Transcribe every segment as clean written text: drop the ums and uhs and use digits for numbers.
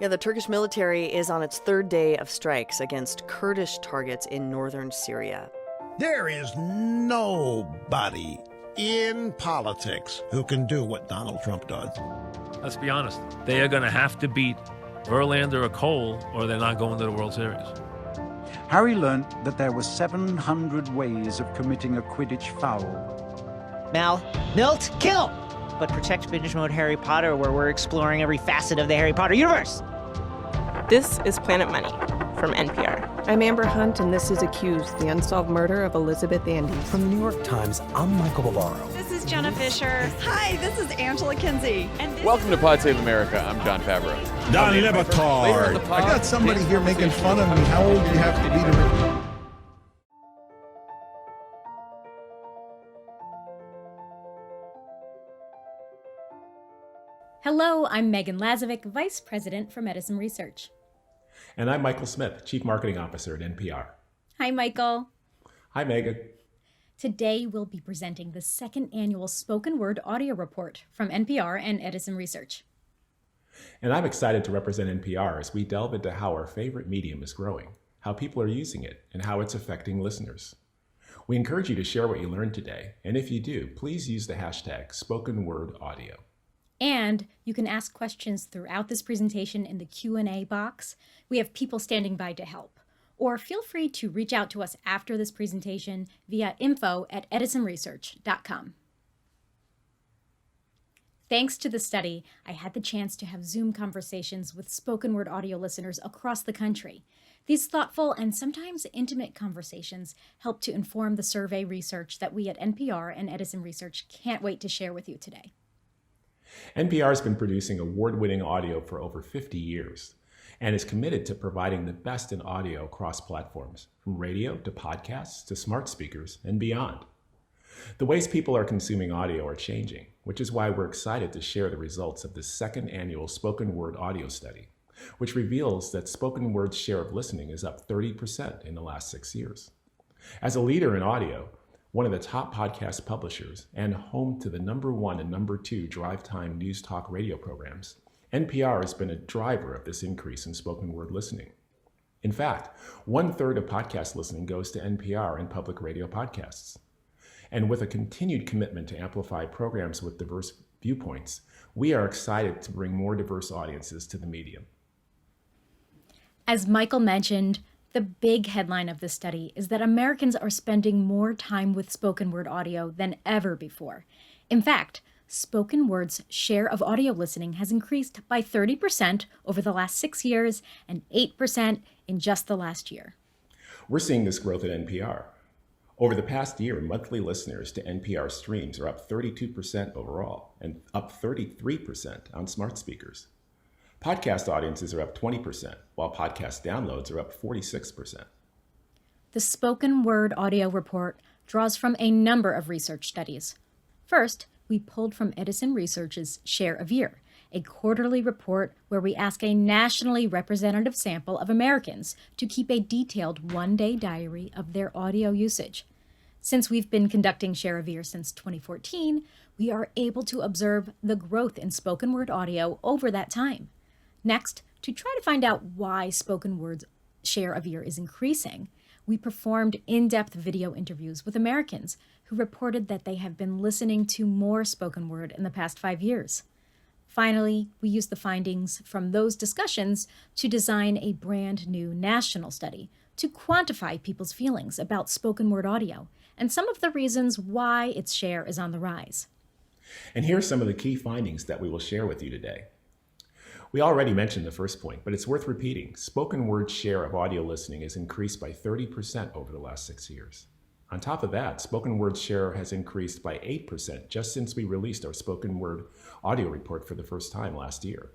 Yeah, the Turkish military is on its third day of strikes against Kurdish targets in northern Syria. There is nobody in politics who can do what Donald Trump does. Let's be honest. They are going to have to beat Verlander or Cole, or they're not going to the World Series. Harry learned that there were 700 ways of committing a Quidditch foul. Milt, kill! But protect binge mode Harry Potter, where we're exploring every facet of the Harry Potter universe. This is Planet Money from NPR. I'm Amber Hunt, and this is Accused, the unsolved murder of Elizabeth Andes. From the New York Times, I'm Michael Bavaro. This is Jenna Fisher. Hi, this is Angela Kinsey. Welcome to Pod Save America. I'm John Favreau. Don Levitard. I got somebody here making fun of me. How old do you have to be to be? Hello, I'm Megan Lazovick, Vice President from Edison Research. And I'm Michael Smith, Chief Marketing Officer at NPR. Hi, Michael. Hi, Megan. Today, we'll be presenting the second annual Spoken Word Audio Report from NPR and Edison Research. And I'm excited to represent NPR as we delve into how our favorite medium is growing, how people are using it, and how it's affecting listeners. We encourage you to share what you learned today, and if you do, please use the hashtag SpokenWordAudio. And you can ask questions throughout this presentation in the Q&A box. We have people standing by to help. Or feel free to reach out to us after this presentation via info@edisonresearch.com. Thanks to the study, I had the chance to have Zoom conversations with spoken word audio listeners across the country. These thoughtful and sometimes intimate conversations help to inform the survey research that we at NPR and Edison Research can't wait to share with you today. NPR has been producing award-winning audio for over 50 years and is committed to providing the best in audio across platforms, from radio to podcasts to smart speakers and beyond. The ways people are consuming audio are changing, which is why we're excited to share the results of the second annual Spoken Word Audio Study, which reveals that spoken word's share of listening is up 30% in the last 6 years. As a leader in audio, one of the top podcast publishers, and home to the #1 and #2 drive time news talk radio programs, NPR has been a driver of this increase in spoken word listening. In fact, 1/3 of podcast listening goes to NPR and public radio podcasts. And with a continued commitment to amplify programs with diverse viewpoints, we are excited to bring more diverse audiences to the medium. As Michael mentioned, the big headline of this study is that Americans are spending more time with spoken word audio than ever before. In fact, spoken word's share of audio listening has increased by 30% over the last 6 years and 8% in just the last year. We're seeing this growth at NPR. Over the past year, monthly listeners to NPR streams are up 32% overall and up 33% on smart speakers. Podcast audiences are up 20%, while podcast downloads are up 46%. The Spoken Word Audio Report draws from a number of research studies. First, we pulled from Edison Research's Share of Year, a quarterly report where we ask a nationally representative sample of Americans to keep a detailed one-day diary of their audio usage. Since we've been conducting Share of Year since 2014, we are able to observe the growth in spoken word audio over that time. Next, to try to find out why spoken word's share of ear is increasing, we performed in-depth video interviews with Americans who reported that they have been listening to more spoken word in the past 5 years. Finally, we used the findings from those discussions to design a brand new national study to quantify people's feelings about spoken word audio and some of the reasons why its share is on the rise. And here are some of the key findings that we will share with you today. We already mentioned the first point, but it's worth repeating. Spoken word share of audio listening has increased by 30% over the last 6 years. On top of that, spoken word share has increased by 8% just since we released our spoken word audio report for the first time last year.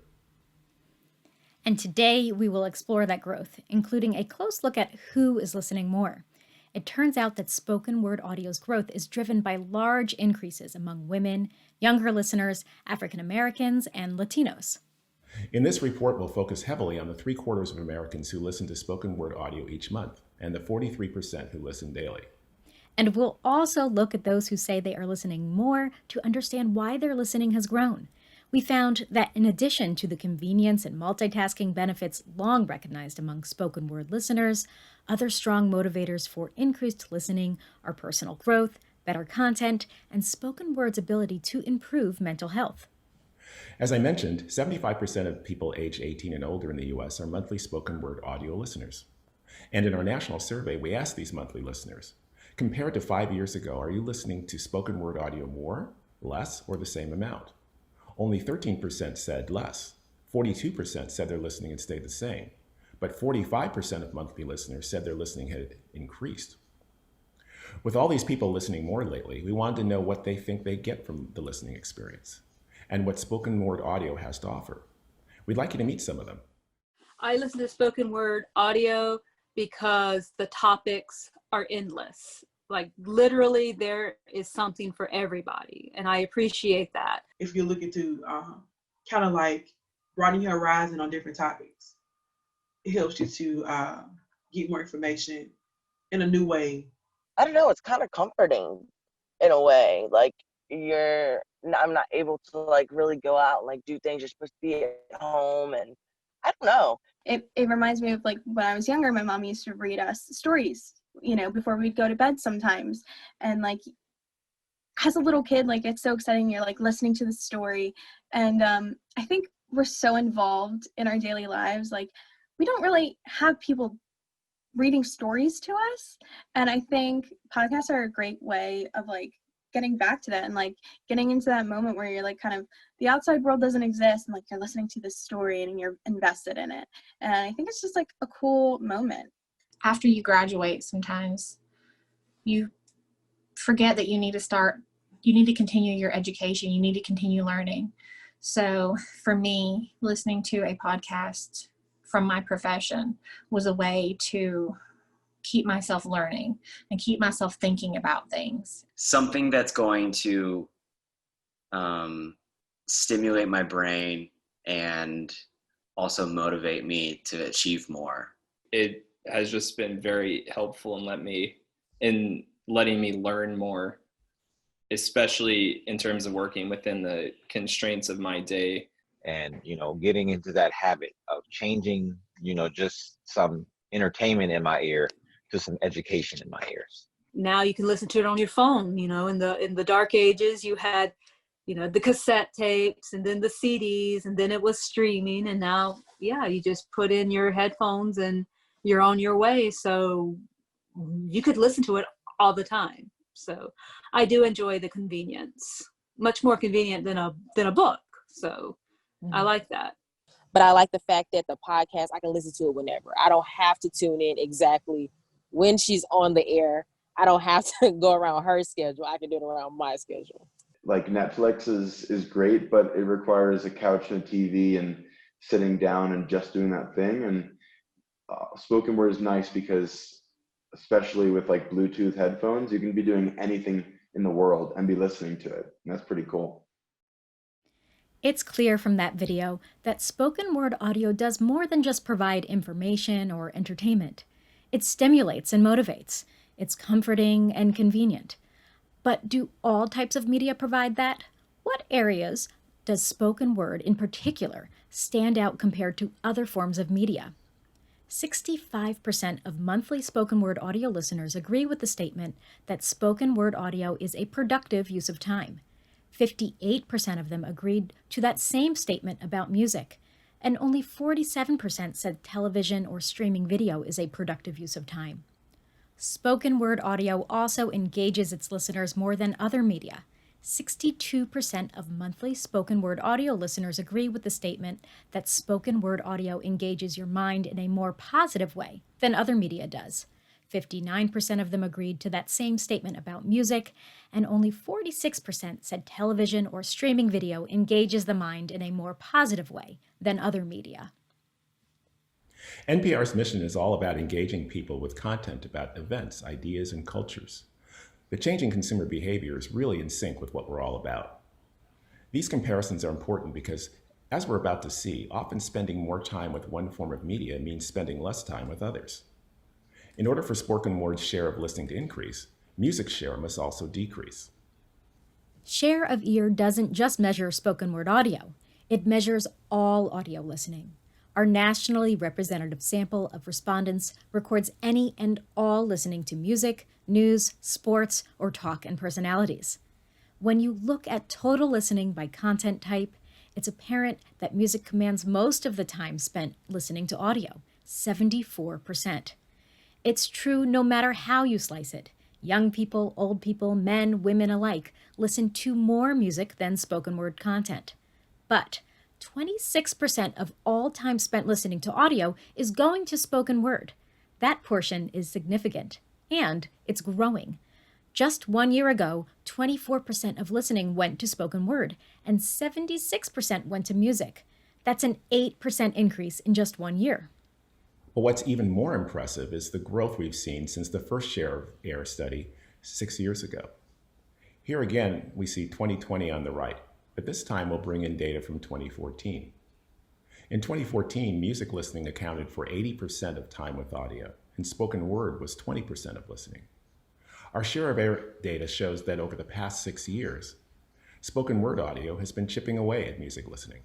And today we will explore that growth, including a close look at who is listening more. It turns out that spoken word audio's growth is driven by large increases among women, younger listeners, African Americans, and Latinos. In this report, we'll focus heavily on the 3/4 of Americans who listen to spoken word audio each month and the 43% who listen daily. And we'll also look at those who say they are listening more to understand why their listening has grown. We found that in addition to the convenience and multitasking benefits long recognized among spoken word listeners, other strong motivators for increased listening are personal growth, better content, and spoken word's ability to improve mental health. As I mentioned, 75% of people aged 18 and older in the U.S. are monthly spoken word audio listeners. And in our national survey, we asked these monthly listeners, compared to 5 years ago, are you listening to spoken word audio more, less, or the same amount? Only 13% said less. 42% said their listening had stayed the same. But 45% of monthly listeners said their listening had increased. With all these people listening more lately, we wanted to know what they think they get from the listening experience and what spoken word audio has to offer. We'd like you to meet some of them. I listen to spoken word audio because the topics are endless. Like literally there is something for everybody. And I appreciate that. If you're looking to kind of like broaden your horizon on different topics, it helps you to get more information in a new way. I don't know, it's kind of comforting in a way. Like I'm not able to like really go out and like do things. You're supposed to be at home, and I don't know. It reminds me of like when I was younger, my mom used to read us stories, before we'd go to bed sometimes. And like as a little kid, like it's so exciting. You're like listening to the story. And I think we're so involved in our daily lives. Like we don't really have people reading stories to us. And I think podcasts are a great way of like getting back to that and like getting into that moment where you're like kind of the outside world doesn't exist and like you're listening to this story and you're invested in it. And I think it's just like a cool moment. After you graduate, sometimes you forget that you need to continue your education. You need to continue learning. So for me, listening to a podcast from my profession was a way to keep myself learning and keep myself thinking about things. Something that's going to stimulate my brain and also motivate me to achieve more. It has just been very helpful in letting me learn more, especially in terms of working within the constraints of my day. And, getting into that habit of changing, just some entertainment in my ear to some education in my ears. Now you can listen to it on your phone. In the dark ages, you had, the cassette tapes and then the CDs and then it was streaming. And now, you just put in your headphones and you're on your way. So you could listen to it all the time. So I do enjoy the convenience, much more convenient than a book. So I like that. But I like the fact that the podcast, I can listen to it whenever. I don't have to tune in exactly when she's on the air. I don't have to go around her schedule. I can do it around my schedule. Like Netflix is great, but it requires a couch and a TV and sitting down and just doing that thing. And spoken word is nice because, especially with like Bluetooth headphones, you can be doing anything in the world and be listening to it. And that's pretty cool. It's clear from that video that spoken word audio does more than just provide information or entertainment. It stimulates and motivates. It's comforting and convenient. But do all types of media provide that? What areas does spoken word in particular stand out compared to other forms of media? 65% of monthly spoken word audio listeners agree with the statement that spoken word audio is a productive use of time. 58% of them agreed to that same statement about music, and only 47% said television or streaming video is a productive use of time. Spoken word audio also engages its listeners more than other media. 62% of monthly spoken word audio listeners agree with the statement that spoken word audio engages your mind in a more positive way than other media does. 59% of them agreed to that same statement about music, and only 46% said television or streaming video engages the mind in a more positive way than other media. NPR's mission is all about engaging people with content about events, ideas, and cultures. The changing consumer behavior is really in sync with what we're all about. These comparisons are important because, as we're about to see, often spending more time with one form of media means spending less time with others. In order for spoken word's share of listening to increase, music's share must also decrease. Share of ear doesn't just measure spoken word audio, it measures all audio listening. Our nationally representative sample of respondents records any and all listening to music, news, sports, or talk and personalities. When you look at total listening by content type, it's apparent that music commands most of the time spent listening to audio, 74%. It's true no matter how you slice it. Young people, old people, men, women alike listen to more music than spoken word content. But 26% of all time spent listening to audio is going to spoken word. That portion is significant, and it's growing. Just 1 year ago, 24% of listening went to spoken word, and 76% went to music. That's an 8% increase in just 1 year. But what's even more impressive is the growth we've seen since the first share of air study 6 years ago. Here again, we see 2020 on the right, but this time we'll bring in data from 2014. In 2014, music listening accounted for 80% of time with audio, and spoken word was 20% of listening. Our share of air data shows that over the past 6 years, spoken word audio has been chipping away at music listening.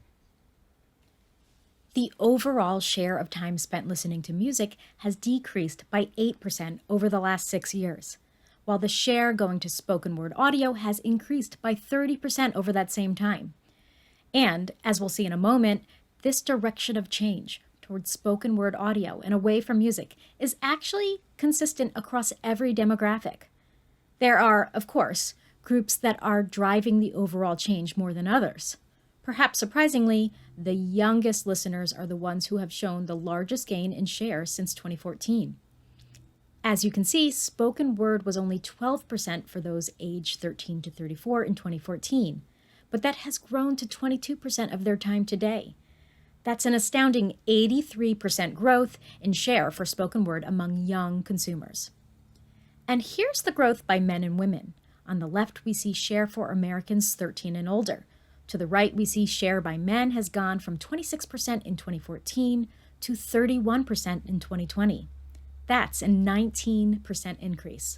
The overall share of time spent listening to music has decreased by 8% over the last 6 years, while the share going to spoken word audio has increased by 30% over that same time. And, as we'll see in a moment, this direction of change towards spoken word audio and away from music is actually consistent across every demographic. There are, of course, groups that are driving the overall change more than others. Perhaps surprisingly, the youngest listeners are the ones who have shown the largest gain in share since 2014. As you can see, spoken word was only 12% for those aged 13 to 34 in 2014, but that has grown to 22% of their time today. That's an astounding 83% growth in share for spoken word among young consumers. And here's the growth by men and women. On the left, we see share for Americans 13 and older. To the right, we see share by men has gone from 26% in 2014 to 31% in 2020. That's a 19% increase.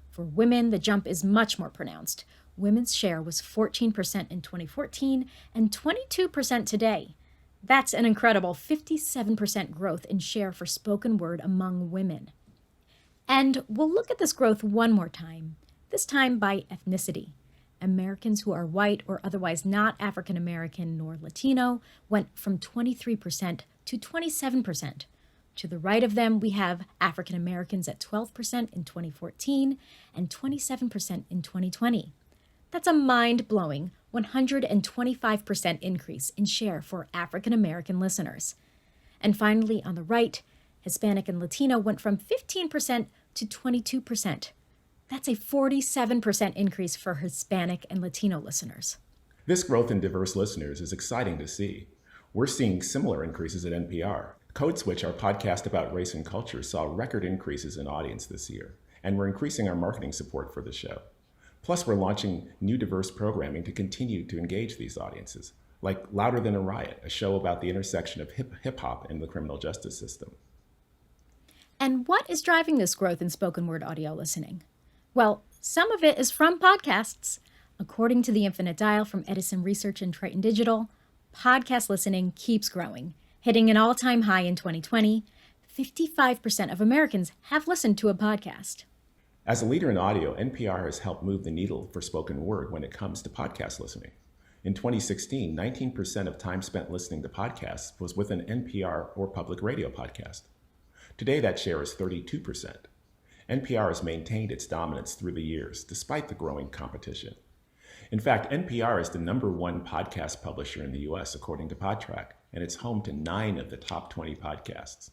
For women, the jump is much more pronounced. Women's share was 14% in 2014 and 22% today. That's an incredible 57% growth in share for spoken word among women. And we'll look at this growth one more time, this time by ethnicity. Americans who are white or otherwise not African American nor Latino went from 23% to 27%. To the right of them, we have African Americans at 12% in 2014 and 27% in 2020. That's a mind-blowing 125% increase in share for African American listeners. And finally, on the right, Hispanic and Latino went from 15% to 22%. That's a 47% increase for Hispanic and Latino listeners. This growth in diverse listeners is exciting to see. We're seeing similar increases at NPR. Code Switch, our podcast about race and culture, saw record increases in audience this year, and we're increasing our marketing support for the show. Plus, we're launching new diverse programming to continue to engage these audiences, like Louder Than a Riot, a show about the intersection of hip-hop and the criminal justice system. And what is driving this growth in spoken word audio listening? Well, some of it is from podcasts. According to the Infinite Dial from Edison Research and Triton Digital, podcast listening keeps growing, hitting an all-time high in 2020. 55% of Americans have listened to a podcast. As a leader in audio, NPR has helped move the needle for spoken word when it comes to podcast listening. In 2016, 19% of time spent listening to podcasts was with an NPR or public radio podcast. Today, that share is 32%. NPR has maintained its dominance through the years, despite the growing competition. In fact, NPR is the #1 podcast publisher in the U.S., according to Podtrac, and it's home to 9 of the top 20 podcasts.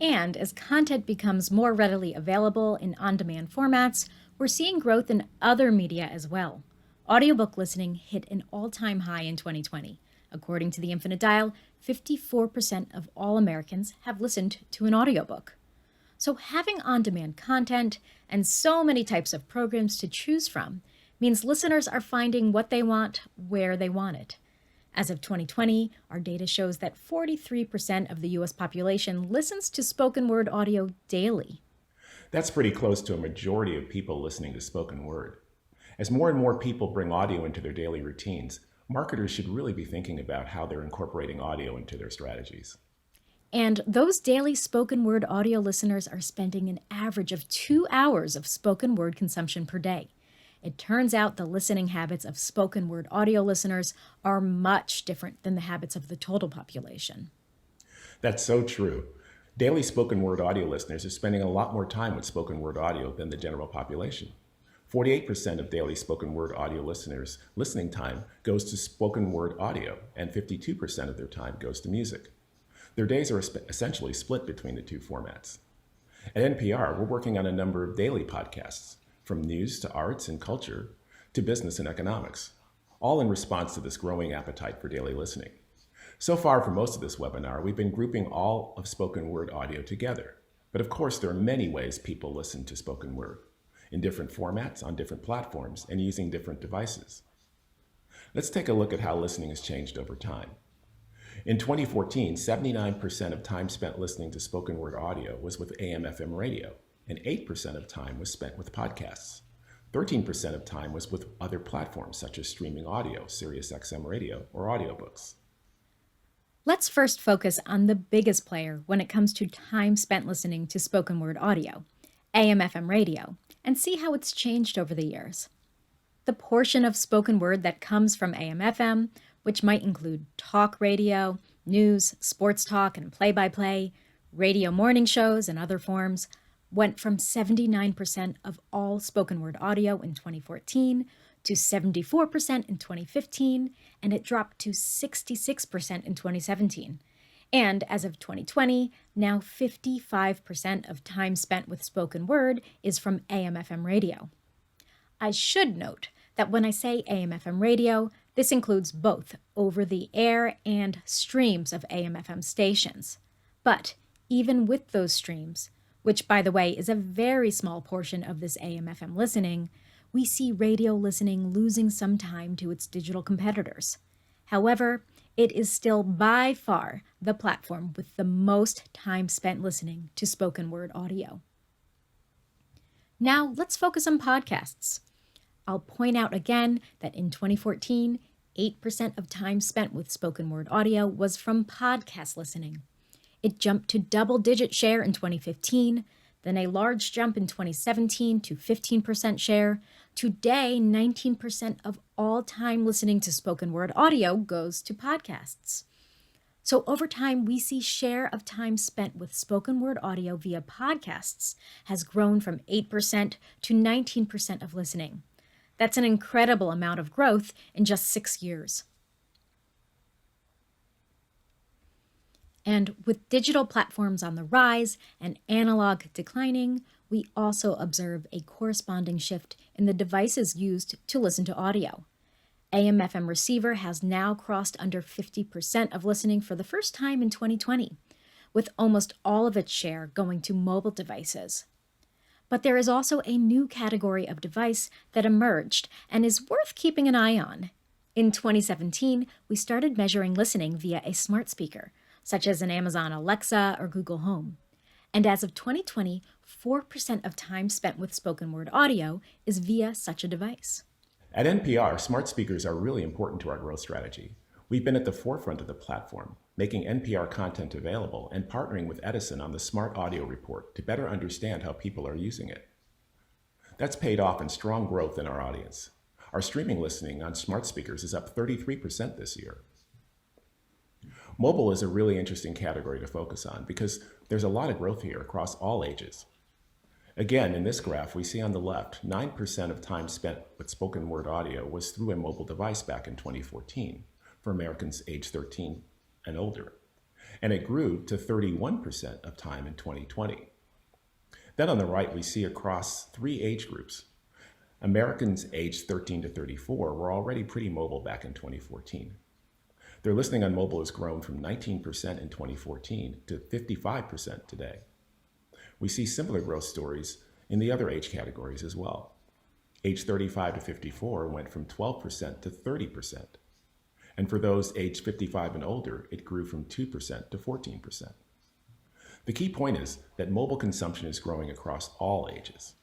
And as content becomes more readily available in on-demand formats, we're seeing growth in other media as well. Audiobook listening hit an all-time high in 2020. According to the Infinite Dial, 54% of all Americans have listened to an audiobook. So having on-demand content and so many types of programs to choose from means listeners are finding what they want where they want it. As of 2020, our data shows that 43% of the U.S. population listens to spoken word audio daily. That's pretty close to a majority of people listening to spoken word. As more and more people bring audio into their daily routines, marketers should really be thinking about how they're incorporating audio into their strategies. And those daily spoken word audio listeners are spending an average of 2 hours of spoken word consumption per day. It turns out the listening habits of spoken word audio listeners are much different than the habits of the total population. That's so true. Daily spoken word audio listeners are spending a lot more time with spoken word audio than the general population. 48% of daily spoken word audio listeners' listening time goes to spoken word audio, and 52% of their time goes to music. Their days are essentially split between the two formats. At NPR, we're working on a number of daily podcasts, from news to arts and culture to business and economics, all in response to this growing appetite for daily listening. So far for most of this webinar, we've been grouping all of spoken word audio together. But of course, there are many ways people listen to spoken word, in different formats, on different platforms, and using different devices. Let's take a look at how listening has changed over time. In 2014, 79% of time spent listening to spoken word audio was with AM/FM radio, and 8% of time was spent with podcasts. 13% of time was with other platforms such as streaming audio, SiriusXM radio, or audiobooks. Let's first focus on the biggest player when it comes to time spent listening to spoken word audio, AM/FM radio, and see how it's changed over the years. The portion of spoken word that comes from AM/FM, which might include talk radio, news, sports talk, and play-by-play, radio morning shows, and other forms, went from 79% of all spoken word audio in 2014 to 74% in 2015, and it dropped to 66% in 2017. And as of 2020, now 55% of time spent with spoken word is from AM/FM radio. I should note that when I say AM/FM radio, this includes both over-the-air and streams of AM/FM stations. But even with those streams, which by the way is a very small portion of this AM/FM listening, we see radio listening losing some time to its digital competitors. However, it is still by far the platform with the most time spent listening to spoken word audio. Now, let's focus on podcasts. I'll point out again that in 2014, 8% of time spent with spoken word audio was from podcast listening. It jumped to double-digit share in 2015, then a large jump in 2017 to 15% share. Today, 19% of all time listening to spoken word audio goes to podcasts. So over time, we see share of time spent with spoken word audio via podcasts has grown from 8% to 19% of listening. That's an incredible amount of growth in just 6 years. And with digital platforms on the rise and analog declining, we also observe a corresponding shift in the devices used to listen to audio. AM/FM receiver has now crossed under 50% of listening for the first time in 2020, with almost all of its share going to mobile devices. But there is also a new category of device that emerged and is worth keeping an eye on. In 2017, we started measuring listening via a smart speaker, such as an Amazon Alexa or Google Home. And as of 2020, 4% of time spent with spoken word audio is via such a device. At NPR, smart speakers are really important to our growth strategy. We've been at the forefront of the platform, making NPR content available and partnering with Edison on the Smart Audio Report to better understand how people are using it. That's paid off in strong growth in our audience. Our streaming listening on smart speakers is up 33% this year. Mobile is a really interesting category to focus on because there's a lot of growth here across all ages. Again, in this graph, we see on the left, 9% of time spent with spoken word audio was through a mobile device back in 2014 for Americans age 13 and older, and it grew to 31% of time in 2020. Then on the right, we see across 3 age groups. Americans aged 13 to 34 were already pretty mobile back in 2014. Their listening on mobile has grown from 19% in 2014 to 55% today. We see similar growth stories in the other age categories as well. Age 35 to 54 went from 12% to 30%. And for those aged 55 and older, it grew from 2% to 14%. The key point is that mobile consumption is growing across all ages.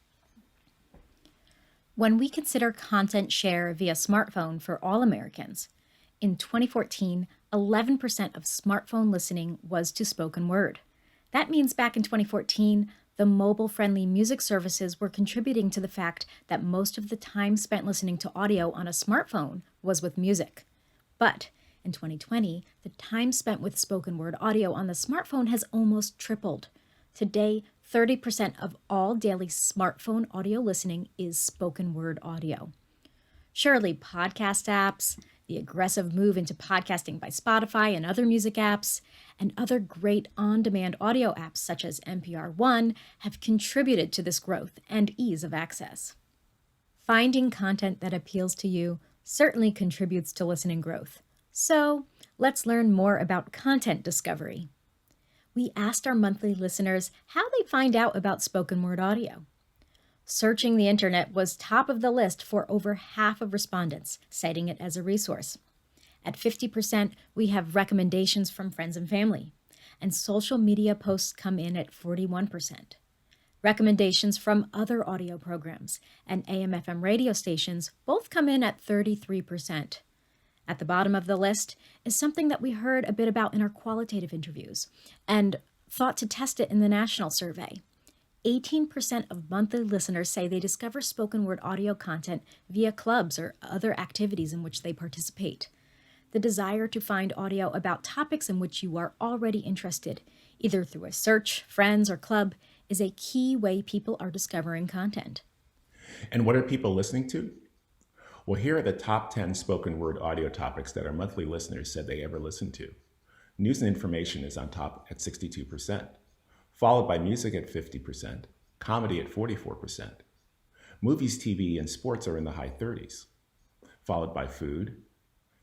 When we consider content share via smartphone for all Americans, in 2014, 11% of smartphone listening was to spoken word. That means back in 2014, the mobile-friendly music services were contributing to the fact that most of the time spent listening to audio on a smartphone was with music. But in 2020, the time spent with spoken word audio on the smartphone has almost tripled. Today, 30% of all daily smartphone audio listening is spoken word audio. Surely podcast apps, the aggressive move into podcasting by Spotify and other music apps, and other great on-demand audio apps such as NPR One have contributed to this growth and ease of access. Finding content that appeals to you certainly contributes to listening growth. So, let's learn more about content discovery. We asked our monthly listeners how they find out about spoken word audio. Searching the internet was top of the list for over half of respondents, citing it as a resource. At 50%, we have recommendations from friends and family, and social media posts come in at 41%. Recommendations from other audio programs and AM/FM radio stations both come in at 33%. At the bottom of the list is something that we heard a bit about in our qualitative interviews and thought to test it in the national survey. 18% of monthly listeners say they discover spoken word audio content via clubs or other activities in which they participate. The desire to find audio about topics in which you are already interested, either through a search, friends, or club, is a key way people are discovering content. And what are people listening to? Well, here are the top 10 spoken word audio topics that our monthly listeners said they ever listened to. News and information is on top at 62%, followed by music at 50%, comedy at 44%. Movies, TV, and sports are in the high 30s, followed by food,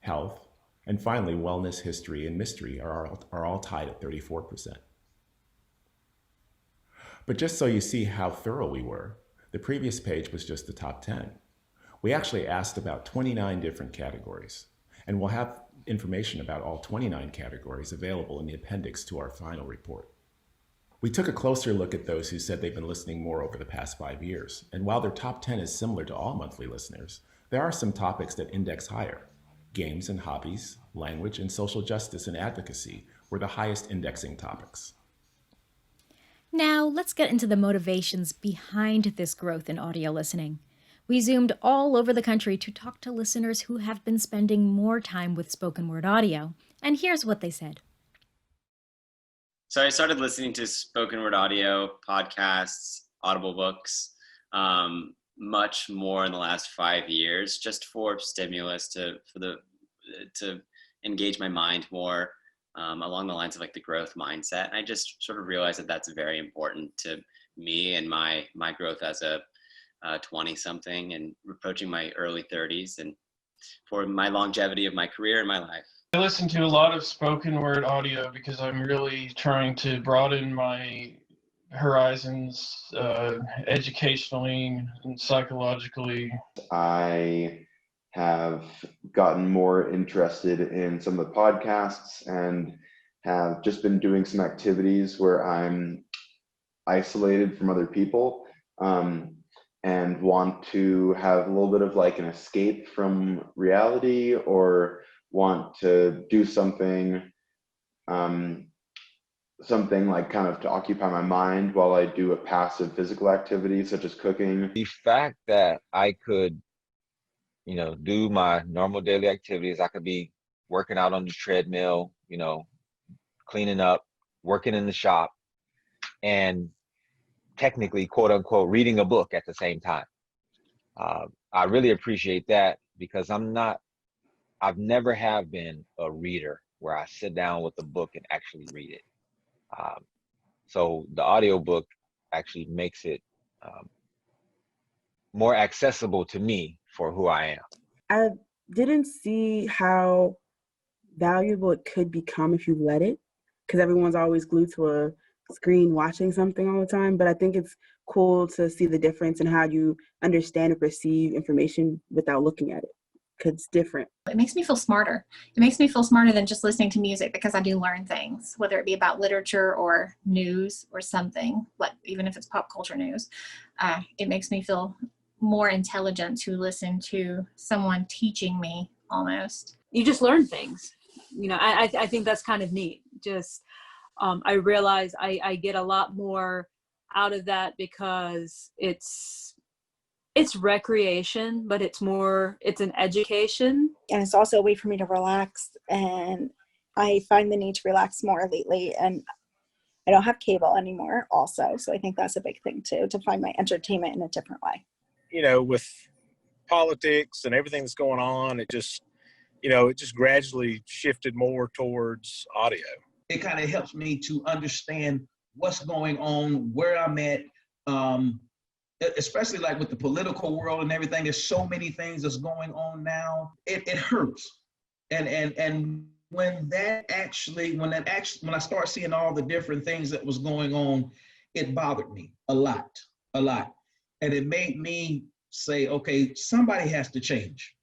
health, and finally wellness, history, and mystery are all tied at 34%. But just so you see how thorough we were, the previous page was just the top 10. We actually asked about 29 different categories, and we'll have information about all 29 categories available in the appendix to our final report. We took a closer look at those who said they've been listening more over the past 5 years, and while their top 10 is similar to all monthly listeners, there are some topics that index higher. Games and hobbies, language, and social justice and advocacy were the highest indexing topics. Now, let's get into the motivations behind this growth in audio listening. We zoomed all over the country to talk to listeners who have been spending more time with spoken word audio, and here's what they said. So I started listening to spoken word audio, podcasts, Audible books, much more in the last 5 years, just for stimulus to engage my mind more along the lines of like the growth mindset. And I just sort of realized that that's very important to me and my growth as a 20-something and approaching my early 30s, and for my longevity of my career and my life. I listen to a lot of spoken word audio because I'm really trying to broaden my horizons educationally and psychologically. I have gotten more interested in some of the podcasts and have just been doing some activities where I'm isolated from other people. And want to have a little bit of like an escape from reality, or want to do something like kind of to occupy my mind while I do a passive physical activity such as cooking. The fact that I could, do my normal daily activities, I could be working out on the treadmill, cleaning up, working in the shop, and technically, quote unquote, reading a book at the same time. I really appreciate that because I've never have been a reader where I sit down with a book and actually read it. So the audiobook actually makes it more accessible to me for who I am. I didn't see how valuable it could become if you let it, because everyone's always glued to a screen watching something all the time. But I think it's cool to see the difference in how you understand and perceive information without looking at it, because it's different. It makes me feel smarter. It makes me feel smarter than just listening to music, because I do learn things, whether it be about literature or news or something, like even if it's pop culture news. It makes me feel more intelligent to listen to someone teaching me almost. You just learn things. I think that's kind of neat. Just I realize I get a lot more out of that because it's recreation, but it's an education. And it's also a way for me to relax, and I find the need to relax more lately, and I don't have cable anymore also. So I think that's a big thing too, to find my entertainment in a different way. With politics and everything that's going on, it just gradually shifted more towards audio. It kind of helps me to understand what's going on, where I'm at, especially like with the political world and everything. There's so many things that's going on now. It hurts. And when I start seeing all the different things that was going on, it bothered me a lot. And it made me say, okay, somebody has to change.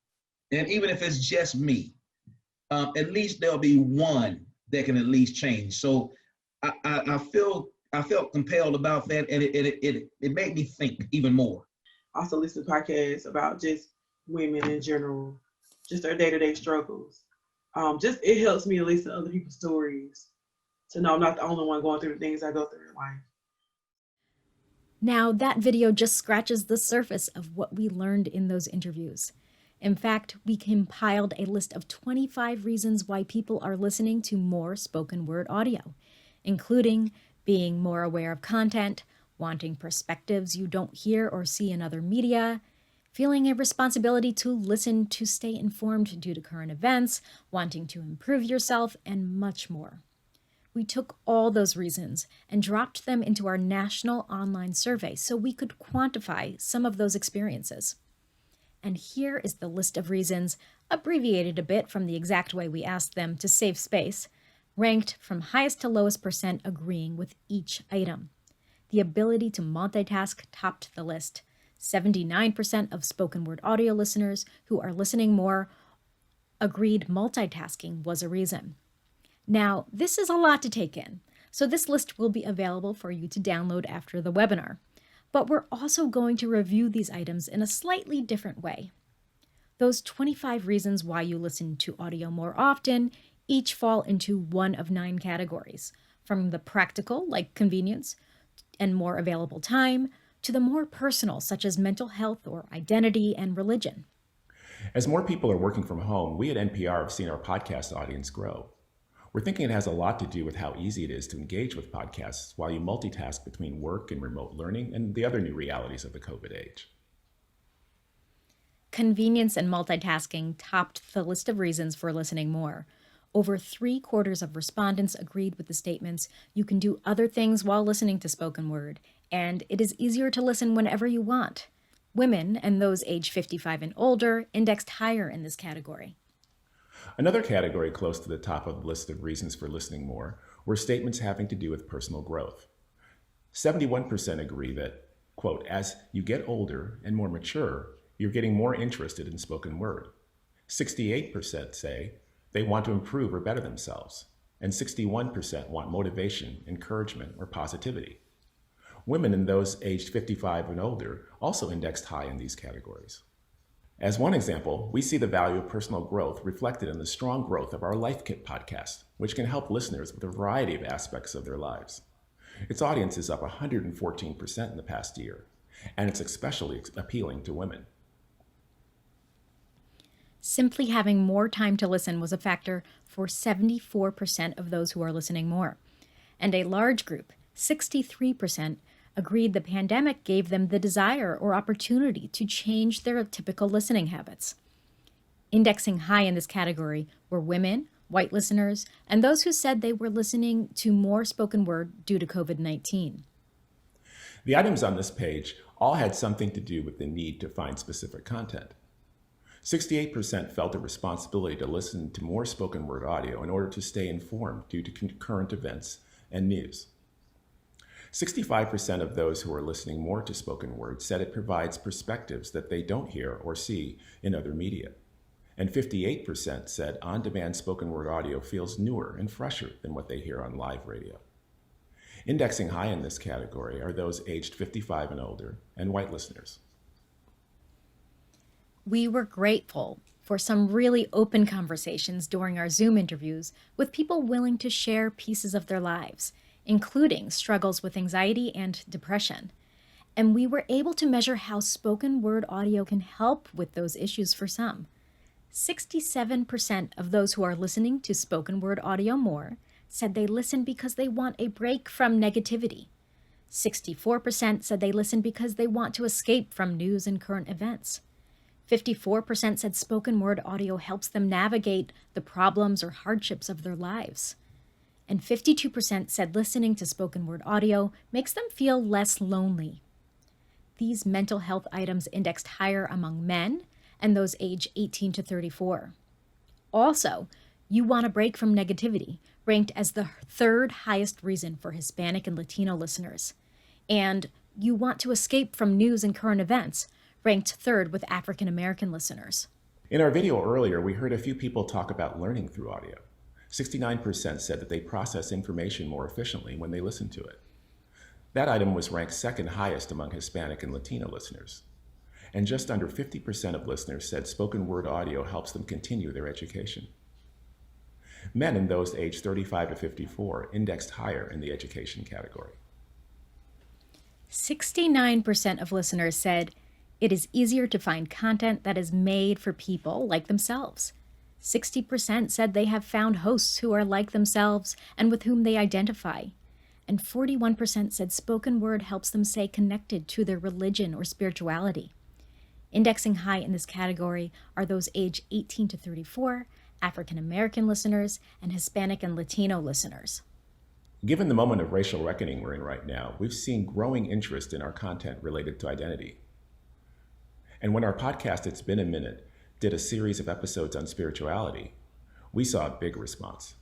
And even if it's just me, at least there'll be one that can at least change. So I felt compelled about that, and it made me think even more. I also listen to podcasts about just women in general, just their day-to-day struggles. It helps me to listen to other people's stories, to know I'm not the only one going through the things I go through in life. Now, that video just scratches the surface of what we learned in those interviews. In fact, we compiled a list of 25 reasons why people are listening to more spoken word audio, including being more aware of content, wanting perspectives you don't hear or see in other media, feeling a responsibility to listen to stay informed due to current events, wanting to improve yourself, and much more. We took all those reasons and dropped them into our national online survey so we could quantify some of those experiences. And here is the list of reasons, abbreviated a bit from the exact way we asked them to save space, ranked from highest to lowest percent agreeing with each item. The ability to multitask topped the list. 79% of spoken word audio listeners who are listening more agreed multitasking was a reason. Now, this is a lot to take in, so this list will be available for you to download after the webinar. But we're also going to review these items in a slightly different way. Those 25 reasons why you listen to audio more often each fall into one of 9 categories, from the practical, like convenience, and more available time, to the more personal, such as mental health or identity and religion. As more people are working from home, we at NPR have seen our podcast audience grow. We're thinking it has a lot to do with how easy it is to engage with podcasts while you multitask between work and remote learning and the other new realities of the COVID age. Convenience and multitasking topped the list of reasons for listening more. Over 3/4 of respondents agreed with the statements, you can do other things while listening to spoken word, and it is easier to listen whenever you want. Women, and those age 55 and older, indexed higher in this category. Another category close to the top of the list of reasons for listening more were statements having to do with personal growth. 71% agree that, quote, as you get older and more mature, you're getting more interested in spoken word. 68% say they want to improve or better themselves, and 61% want motivation, encouragement, or positivity. Women and those aged 55 and older also indexed high in these categories. As one example, we see the value of personal growth reflected in the strong growth of our Life Kit podcast, which can help listeners with a variety of aspects of their lives. Its audience is up 114% in the past year, and it's especially appealing to women. Simply having more time to listen was a factor for 74% of those who are listening more. And a large group, 63%, agreed the pandemic gave them the desire or opportunity to change their typical listening habits. Indexing high in this category were women, white listeners, and those who said they were listening to more spoken word due to COVID-19. The items on this page all had something to do with the need to find specific content. 68% felt a responsibility to listen to more spoken word audio in order to stay informed due to current events and news. 65% of those who are listening more to spoken word said it provides perspectives that they don't hear or see in other media. And 58% said on-demand spoken word audio feels newer and fresher than what they hear on live radio. Indexing high in this category are those aged 55 and older and white listeners. We were grateful for some really open conversations during our Zoom interviews with people willing to share pieces of their lives, including struggles with anxiety and depression. And we were able to measure how spoken word audio can help with those issues for some. 67% of those who are listening to spoken word audio more said they listen because they want a break from negativity. 64% said they listen because they want to escape from news and current events. 54% said spoken word audio helps them navigate the problems or hardships of their lives. And 52% said listening to spoken word audio makes them feel less lonely. These mental health items indexed higher among men and those age 18 to 34. Also, you want a break from negativity, ranked as the third highest reason for Hispanic and Latino listeners. And you want to escape from news and current events, ranked third with African American listeners. In our video earlier, we heard a few people talk about learning through audio. 69% said that they process information more efficiently when they listen to it. That item was ranked second highest among Hispanic and Latino listeners. And just under 50% of listeners said spoken word audio helps them continue their education. Men in those aged 35 to 54 indexed higher in the education category. 69% of listeners said it is easier to find content that is made for people like themselves. 60% said they have found hosts who are like themselves and with whom they identify. And 41% said spoken word helps them stay connected to their religion or spirituality. Indexing high in this category are those age 18 to 34, African American listeners, and Hispanic and Latino listeners. Given the moment of racial reckoning we're in right now, we've seen growing interest in our content related to identity. And when our podcast, It's Been a Minute, did a series of episodes on spirituality, we saw a big response.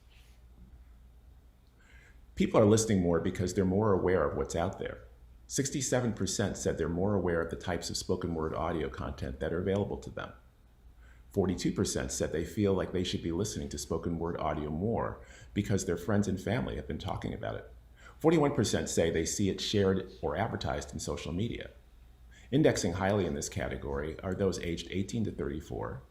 People are listening more because they're more aware of what's out there. 67% said they're more aware of the types of spoken word audio content that are available to them. 42% said they feel like they should be listening to spoken word audio more because their friends and family have been talking about it. 41% say they see it shared or advertised in social media. Indexing highly in this category are those aged 18 to 34,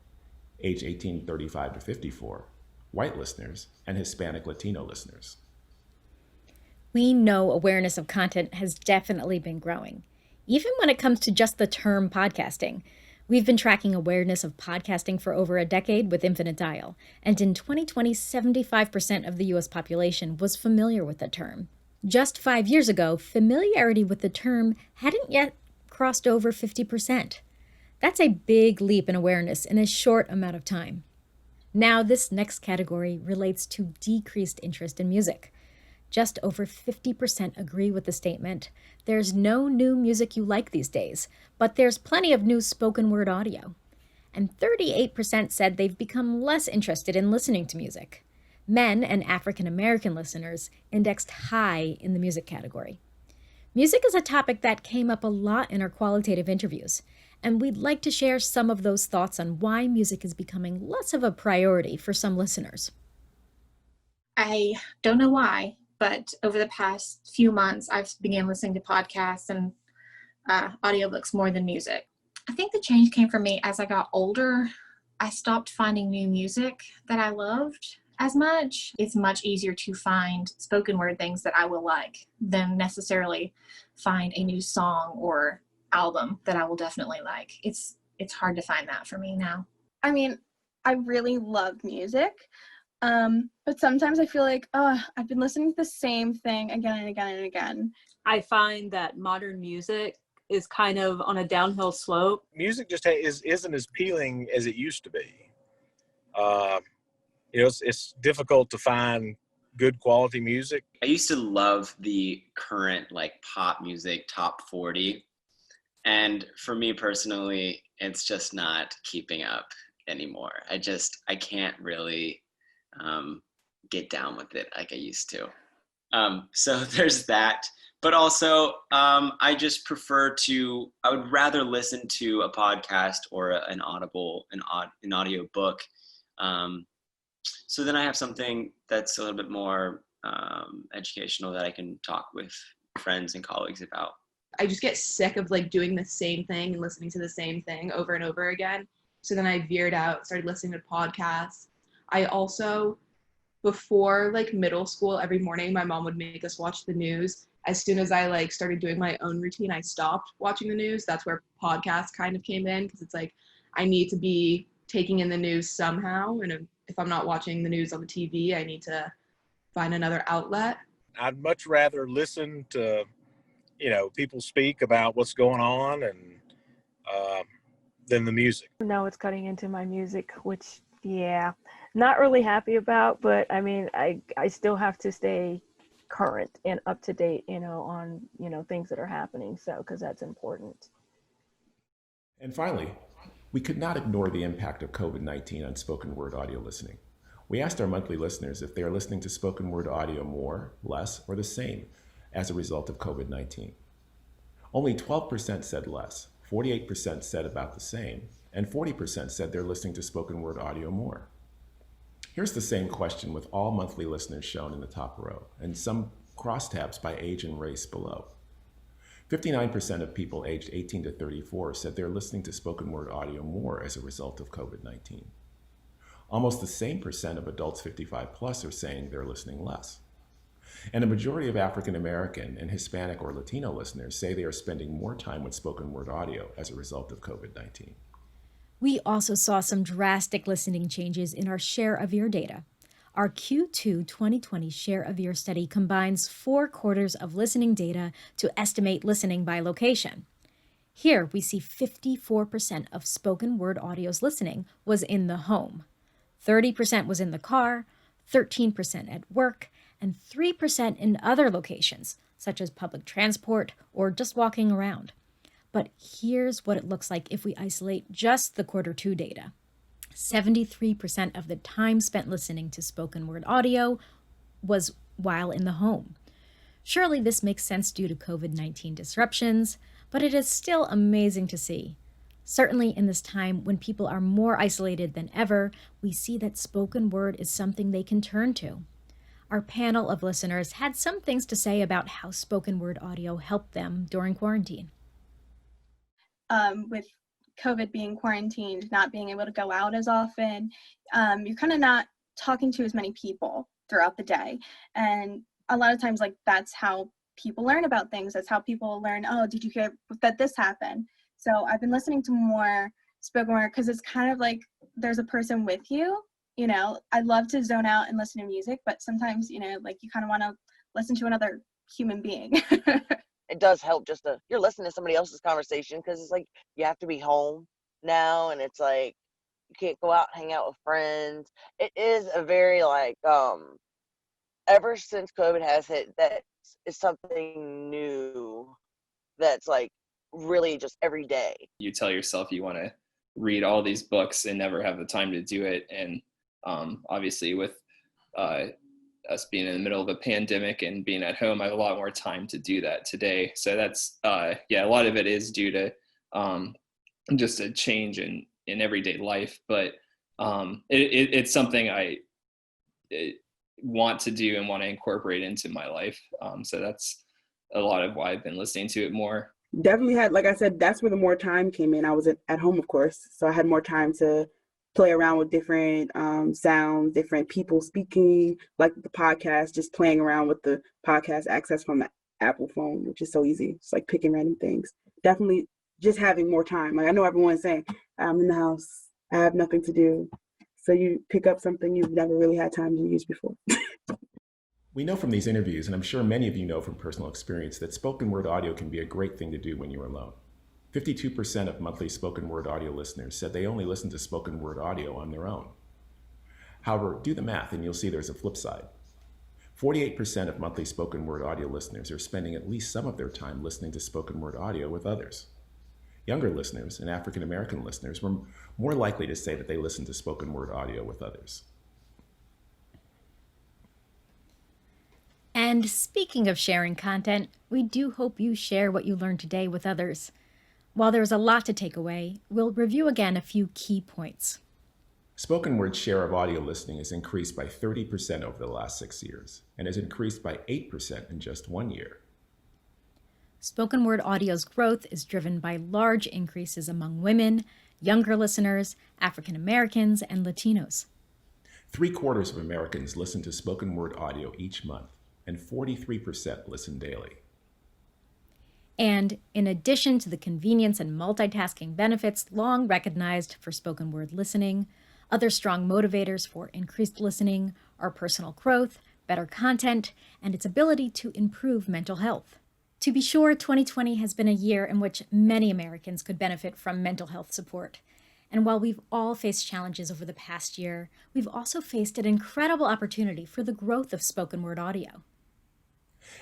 age 18 to 35 to 54, white listeners, and Hispanic Latino listeners. We know awareness of content has definitely been growing. Even when it comes to just the term podcasting, we've been tracking awareness of podcasting for over a decade with Infinite Dial, and in 2020, 75% of the US population was familiar with the term. Just 5 years ago, familiarity with the term hadn't yet crossed over 50%. That's a big leap in awareness in a short amount of time. Now, this next category relates to decreased interest in music. Just over 50% agree with the statement, there's no new music you like these days, but there's plenty of new spoken word audio. And 38% said they've become less interested in listening to music. Men and African American listeners indexed high in the music category. Music is a topic that came up a lot in our qualitative interviews, and we'd like to share some of those thoughts on why music is becoming less of a priority for some listeners. I don't know why, but over the past few months, I've began listening to podcasts and audiobooks more than music. I think the change came for me as I got older. I stopped finding new music that I loved as much. It's much easier to find spoken word things that I will like than necessarily find a new song or album that I will definitely like. It's hard to find that for me now. I mean, I really love music. But sometimes I feel like, I've been listening to the same thing again and again and again. I find that modern music is kind of on a downhill slope. Music just isn't as appealing as it used to be. It's difficult to find good quality music. I used to love the current like pop music top 40. And for me personally, it's just not keeping up anymore. I can't really get down with it like I used to. So there's that. But also, I just prefer I would rather listen to a podcast or an audio book. So then I have something that's a little bit more educational that I can talk with friends and colleagues about. I just get sick of like doing the same thing and listening to the same thing over and over again. So then I veered out, started listening to podcasts. I also, before like middle school, every morning my mom would make us watch the news. As soon as I like started doing my own routine, I stopped watching the news. That's where podcasts kind of came in, because it's like I need to be taking in the news somehow. And if I'm not watching the news on the TV, I need to find another outlet. I'd much rather listen to, people speak about what's going on and than the music. Now it's cutting into my music, which, yeah, not really happy about, but I mean, I still have to stay current and up to date, on, things that are happening. So, because that's important. And finally, we could not ignore the impact of COVID-19 on spoken word audio listening. We asked our monthly listeners if they are listening to spoken word audio more, less, or the same as a result of COVID-19. Only 12% said less, 48% said about the same, and 40% said they're listening to spoken word audio more. Here's the same question with all monthly listeners shown in the top row, and some crosstabs by age and race below. 59% of people aged 18 to 34 said they're listening to spoken word audio more as a result of COVID-19. Almost the same percent of adults 55 plus are saying they're listening less. And a majority of African American and Hispanic or Latino listeners say they are spending more time with spoken word audio as a result of COVID-19. We also saw some drastic listening changes in our share of ear data. Our Q2 2020 share of ear study combines 4 quarters of listening data to estimate listening by location. Here we see 54% of spoken word audio's listening was in the home, 30% was in the car, 13% at work, and 3% in other locations, such as public transport or just walking around. But here's what it looks like if we isolate just the Q2 data. 73% of the time spent listening to spoken word audio was while in the home. Surely this makes sense due to COVID-19 disruptions, but it is still amazing to see. Certainly in this time when people are more isolated than ever, we see that spoken word is something they can turn to. Our panel of listeners had some things to say about how spoken word audio helped them during quarantine. With COVID being quarantined, not being able to go out as often, you're kind of not talking to as many people throughout the day. And a lot of times, like, that's how people learn about things. That's how people learn, oh, did you hear that this happened? So I've been listening to more spoken word because it's kind of like there's a person with you. I love to zone out and listen to music, but sometimes, like you kind of want to listen to another human being. It does help you're listening to somebody else's conversation, because it's like you have to be home now, and it's like you can't go out and hang out with friends. It is a very ever since COVID has hit, that is something new that's like really just every day. You tell yourself you want to read all these books and never have the time to do it. And obviously with us being in the middle of a pandemic and being at home, I have a lot more time to do that today. So that's, a lot of it is due to just a change in everyday life. But it's something I want to do and want to incorporate into my life. So that's a lot of why I've been listening to it more. Definitely had, like I said, that's where the more time came in. I was at home, of course, so I had more time to play around with different sounds, different people speaking, like the podcast, just playing around with the podcast access from the Apple phone, which is so easy. It's like picking random things. Definitely just having more time. Like, I know everyone's saying, I'm in the house, I have nothing to do. So you pick up something you've never really had time to use before. We know from these interviews, and I'm sure many of you know from personal experience, that spoken word audio can be a great thing to do when you're alone. 52% of monthly spoken word audio listeners said they only listen to spoken word audio on their own. However, do the math and you'll see there's a flip side. 48% of monthly spoken word audio listeners are spending at least some of their time listening to spoken word audio with others. Younger listeners and African American listeners were more likely to say that they listen to spoken word audio with others. And speaking of sharing content, we do hope you share what you learned today with others. While there's a lot to take away, we'll review again a few key points. Spoken word share of audio listening has increased by 30% over the last 6 years and has increased by 8% in just 1 year. Spoken word audio's growth is driven by large increases among women, younger listeners, African Americans, and Latinos. 3/4 of Americans listen to spoken word audio each month, and 43% listen daily. And in addition to the convenience and multitasking benefits long recognized for spoken word listening, other strong motivators for increased listening are personal growth, better content, and its ability to improve mental health. To be sure, 2020 has been a year in which many Americans could benefit from mental health support. And while we've all faced challenges over the past year, we've also faced an incredible opportunity for the growth of spoken word audio.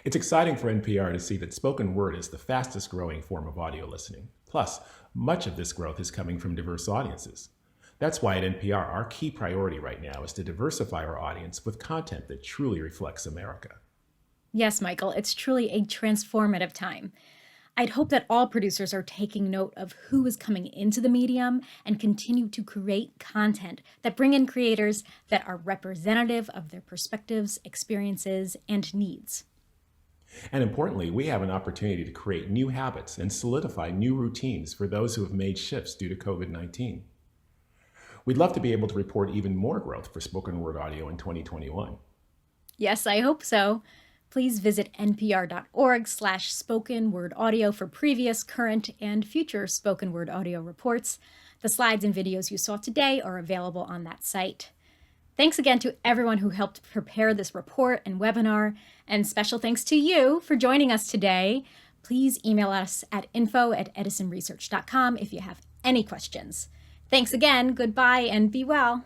It's exciting for NPR to see that spoken word is the fastest growing form of audio listening. Plus, much of this growth is coming from diverse audiences. That's why at NPR, our key priority right now is to diversify our audience with content that truly reflects America. Yes, Michael, it's truly a transformative time. I'd hope that all producers are taking note of who is coming into the medium and continue to create content that bring in creators that are representative of their perspectives, experiences, and needs. And importantly, we have an opportunity to create new habits and solidify new routines for those who have made shifts due to COVID-19. We'd love to be able to report even more growth for spoken word audio in 2021. Yes, I hope so. Please visit npr.org/spoken word audio for previous, current, and future spoken word audio reports. The slides and videos you saw today are available on that site. Thanks again to everyone who helped prepare this report and webinar, and special thanks to you for joining us today. Please email us at info@edisonresearch.com if you have any questions. Thanks again, goodbye, and be well.